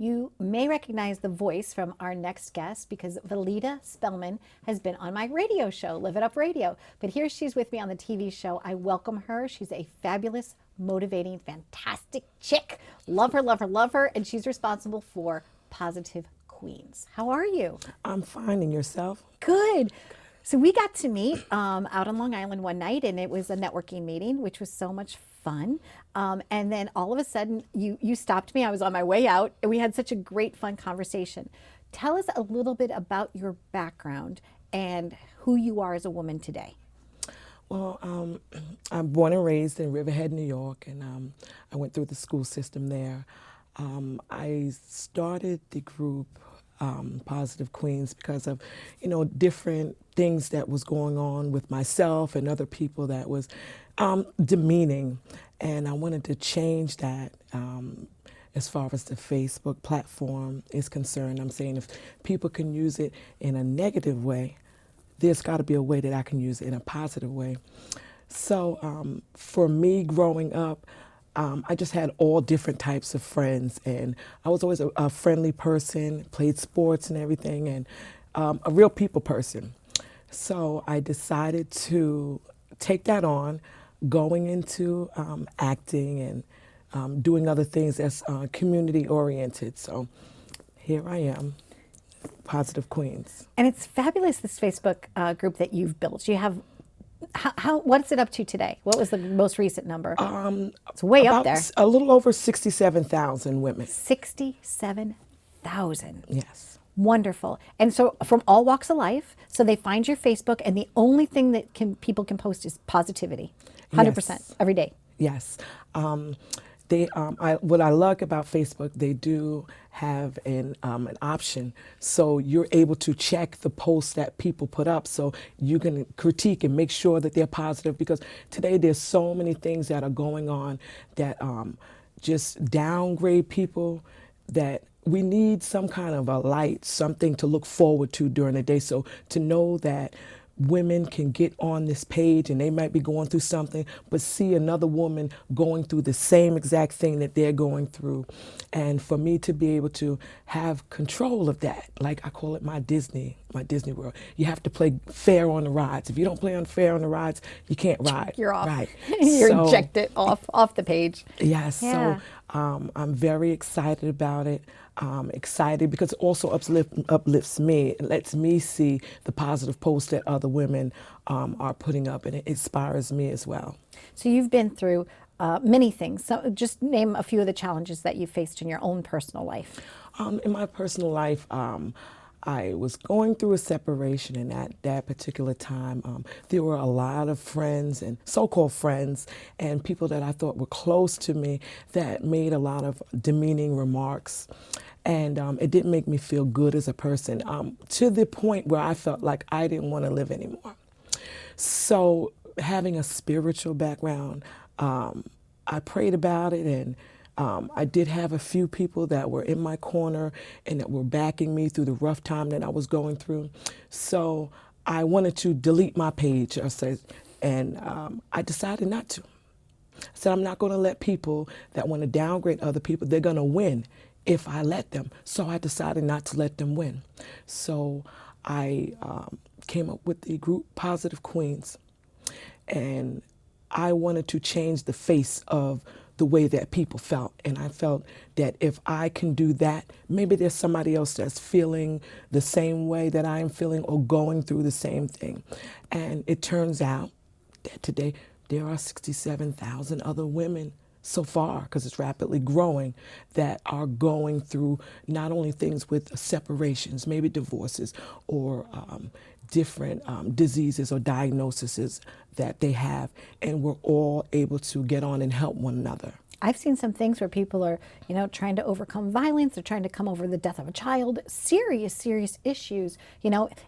You may recognize the voice from our next guest because Veleda Spellman has been on my radio show, Live It Up Radio. But here she's with me on the TV show. I welcome her. She's a fabulous, motivating, fantastic chick. Love her, love her, love her. And she's responsible for Positive Queens. How are you? I'm finding yourself. Good. So we got to meet out on Long Island one night, and it was a networking meeting, which was so much fun. And then all of a sudden, you stopped me. I was on my way out, and we had such a great, fun conversation. Tell us a little bit about your background and who you are as a woman today. Well, I'm born and raised in Riverhead, New York, and I went through the school system there. I started the group Positive Queens because of, different things that was going on with myself and other people that was demeaning, and I wanted to change that. As far as the Facebook platform is concerned, I'm saying if people can use it in a negative way, there's got to be a way that I can use it in a positive way. So for me growing up, I just had all different types of friends, and I was always a friendly person, played sports and everything, and a real people person. So I decided to take that on, going into acting and doing other things that's community oriented. So here I am, Positive Queens. And it's fabulous, this Facebook group that you've built. You have what's it up to today? What was the most recent number? It's way up there. A little over 67,000 women. 67,000. Yes. Wonderful. And so from all walks of life, so they find your Facebook, and the only thing that people can post is positivity, 100% Yes. every day. Yes. What I like about Facebook, they do have an option, so you're able to check the posts that people put up, so you can critique and make sure that they're positive. Because today there's so many things that are going on that just downgrade people, that we need some kind of a light, something to look forward to during the day. So to know that women can get on this page and they might be going through something, but see another woman going through the same exact thing that they're going through. And for me to be able to have control of that, like I call it my Disney world. You have to play fair on the rides. If you don't play fair on the rides, you can't ride. You're off. Right. You're So, ejected off the page. Yes. Yeah. So I'm very excited about it. Excited because it also uplifts me. It lets me see the positive posts that other women are putting up, and it inspires me as well. So you've been through many things. So just name a few of the challenges that you faced in your own personal life. In my personal life, I was going through a separation, and at that particular time, there were a lot of friends and so-called friends and people that I thought were close to me that made a lot of demeaning remarks. And it didn't make me feel good as a person, to the point where I felt like I didn't want to live anymore. So having a spiritual background, I prayed about it, and I did have a few people that were in my corner and that were backing me through the rough time that I was going through. So I wanted to delete my page, and I decided not to. I said, I'm not going to let people that want to downgrade other people, they're going to win if I let them. So I decided not to let them win. So I came up with the group Positive Queens, and I wanted to change the face of the way that people felt. And I felt that if I can do that, maybe there's somebody else that's feeling the same way that I am feeling or going through the same thing. And it turns out that today there are 67,000 other women so far, because it's rapidly growing, that are going through not only things with separations, maybe divorces, or different diseases or diagnoses that they have, and we're all able to get on and help one another. I've seen some things where people are, trying to overcome violence. They're trying to come over the death of a child. Serious, serious issues.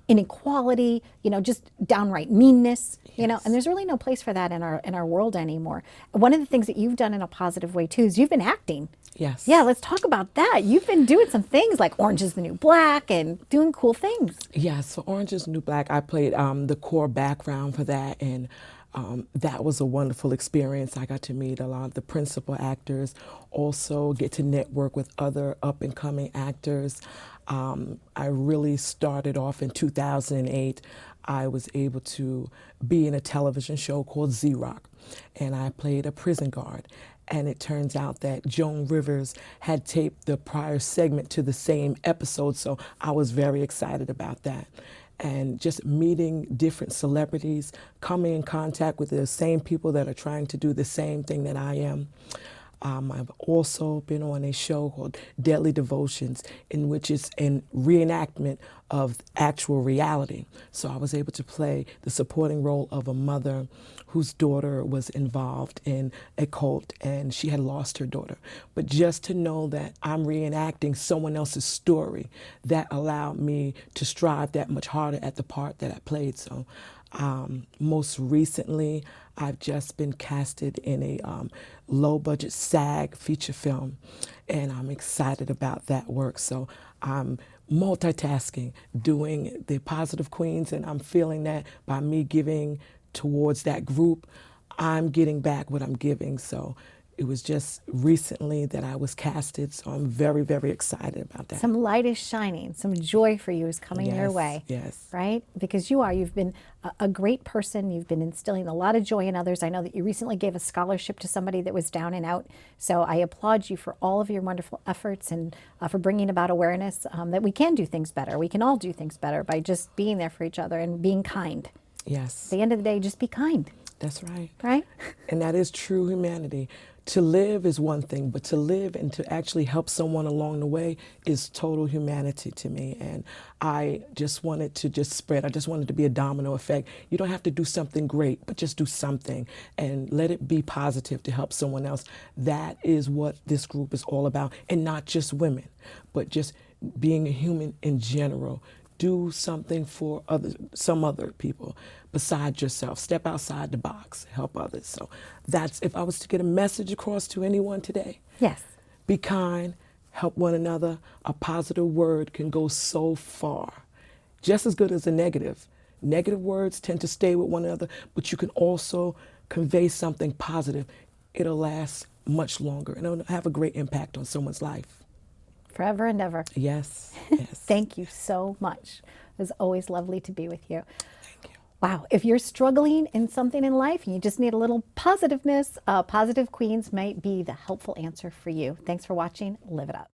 Inequality. Just downright meanness. Yes. And there's really no place for that in our world anymore. One of the things that you've done in a positive way too is you've been acting. Yes. Yeah, let's talk about that. You've been doing some things like Orange is the New Black and doing cool things. Yeah, so Orange is the New Black, I played the core background for that, and That was a wonderful experience. I got to meet a lot of the principal actors, also get to network with other up and coming actors. I really started off in 2008. I was able to be in a television show called Z-Rock, and I played a prison guard. And it turns out that Joan Rivers had taped the prior segment to the same episode, so I was very excited about that. And just meeting different celebrities, coming in contact with the same people that are trying to do the same thing that I am. I've also been on a show called Deadly Devotions, in which it's a reenactment of actual reality. So I was able to play the supporting role of a mother whose daughter was involved in a cult and she had lost her daughter. But just to know that I'm reenacting someone else's story, that allowed me to strive that much harder at the part that I played. So most recently, I've just been casted in a low-budget SAG feature film, and I'm excited about that work. So I'm multitasking, doing the Positive Queens, and I'm feeling that by me giving towards that group, I'm getting back what I'm giving. So it was just recently that I was casted, so I'm very, very excited about that. Some light is shining, some joy for you is coming your Yes, way. yes. Right? Because you've been a great person. You've been instilling a lot of joy in others. I know that you recently gave a scholarship to somebody that was down and out. So I applaud you for all of your wonderful efforts and for bringing about awareness that we can do things better. We can all do things better by just being there for each other and being kind. Yes. At the end of the day, just be kind. That's right. Right? And that is true humanity. To live is one thing, but to live and to actually help someone along the way is total humanity to me. And I just wanted to just spread. I just wanted to be a domino effect. You don't have to do something great, but just do something and let it be positive to help someone else. That is what this group is all about. And not just women, but just being a human in general. Do something for some other people besides yourself. Step outside the box, help others. So that's, if I was to get a message across to anyone today, Yes. be kind, help one another. A positive word can go so far, just as good as a negative. Negative words tend to stay with one another, but you can also convey something positive. It'll last much longer and it'll have a great impact on someone's life. Forever and ever. Yes, yes. Thank you so much. It was always lovely to be with you. Thank you. Wow. If you're struggling in something in life and you just need a little positiveness, Positive Queens might be the helpful answer for you. Thanks for watching. Live it up.